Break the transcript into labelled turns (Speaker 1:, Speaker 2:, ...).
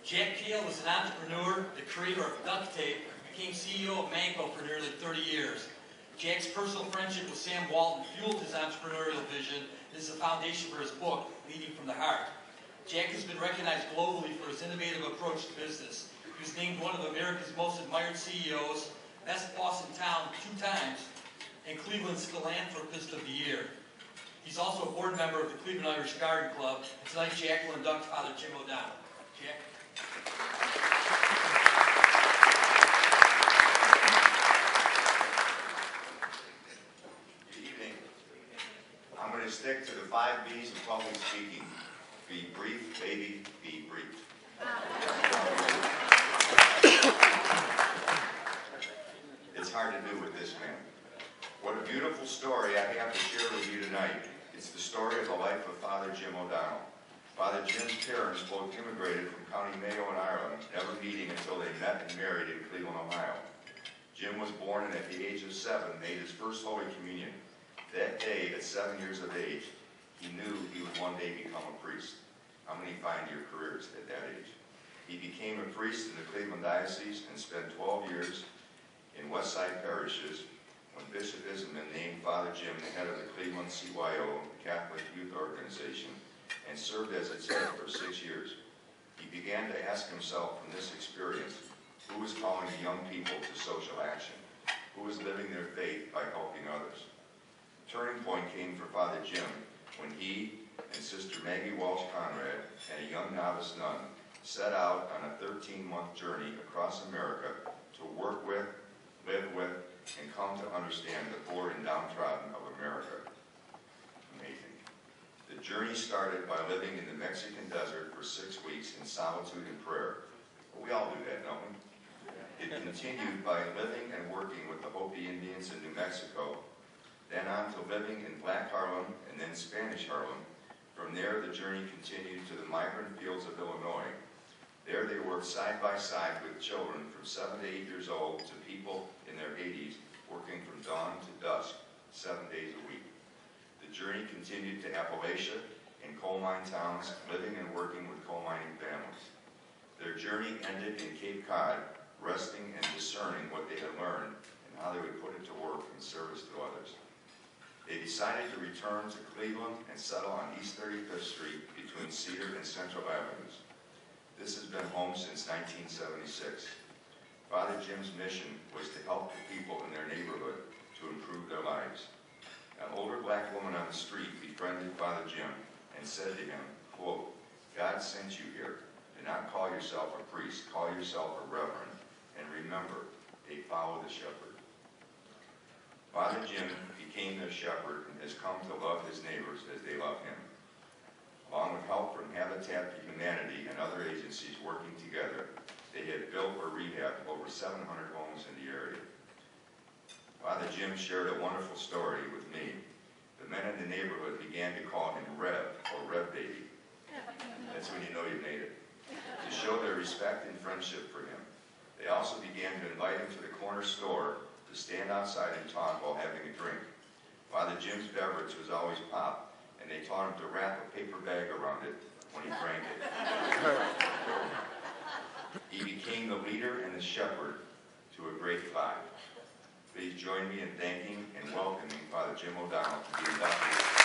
Speaker 1: Kahl was an entrepreneur, the creator of duct tape, and became CEO of Manco for nearly 30 years. Jack's personal friendship with Sam Walton fueled his entrepreneurial vision and is the foundation for his book, Leading from the Heart. Jack has been recognized globally for his innovative approach to business. He was named one of America's most admired CEOs, Best Boss in Town 2 times, and Cleveland's Philanthropist of the Year. He's also a board member of the Cleveland Irish Garden Club, and tonight Jack will induct Father Jim O'Donnell. Jack?
Speaker 2: Good evening. I'm going to stick to the 5 B's of public speaking. Be brief, baby, be brief. It's hard to do with this man. What a beautiful story I have to share with you tonight. It's the story of the life of Father Jim O'Donnell. Father Jim's parents both immigrated from County Mayo in Ireland, never meeting until they met and married in Cleveland, Ohio. Jim was born and at the age of 7 made his first Holy Communion. That day, at 7 years of age, he knew he would one day become a priest. How many find your careers at that age? He became a priest in the Cleveland Diocese and spent 12 years in West Side parishes when Bishop Isman named Father Jim the head of the Cleveland CYO, Catholic Youth Organization, and served as its head for 6 years. He began to ask himself from this experience, who was calling young people to social action? Who was living their faith by helping others? The turning point came for Father Jim when he and Sister Maggie Walsh Conrad and a young novice nun set out on a 13-month journey across America to work with, live with, and come to understand the poor and downtrodden of America. Amazing. The journey started by living in the Mexican desert for 6 weeks in solitude and prayer. Well, we all do that, don't we? It continued by living and working with the Hopi Indians in New Mexico, then on to living in Black Harlem and then Spanish Harlem. From there, the journey continued to the migrant fields of Illinois. There they worked side by side with children from 7 to 8 years old to people in their 80s, working from dawn to dusk, 7 days a week. The journey continued to Appalachia and coal mine towns, living and working with coal mining families. Their journey ended in Cape Cod, resting and discerning what they had learned and how they would put it to work in service to others. They decided to return to Cleveland and settle on East 35th Street between Cedar and Central Avenues. This has been home since 1976. Father Jim's mission was to help the people in their neighborhood to improve their lives. An older black woman on the street befriended Father Jim and said to him, quote, "God sent you here. Do not call yourself a priest, call yourself a reverend, and remember, they follow the shepherd." Father Jim became their shepherd and has come to love his neighbors as they love him. Along with help from Habitat for Humanity and other agencies working together, they have built or rehabbed over 700 homes in the area. Father Jim shared a wonderful story with me. The men in the neighborhood began to call him Rev, or Rev Baby. That's when you know you made it. To show their respect and friendship for him. They also began to invite him to the corner store to stand outside and talk while having a drink. Father Jim's beverage was always pop, and they taught him to wrap a paper bag around it when he drank it. He became the leader and the shepherd to a great 5. Please join me in thanking and welcoming Father Jim O'Donnell to be inducted.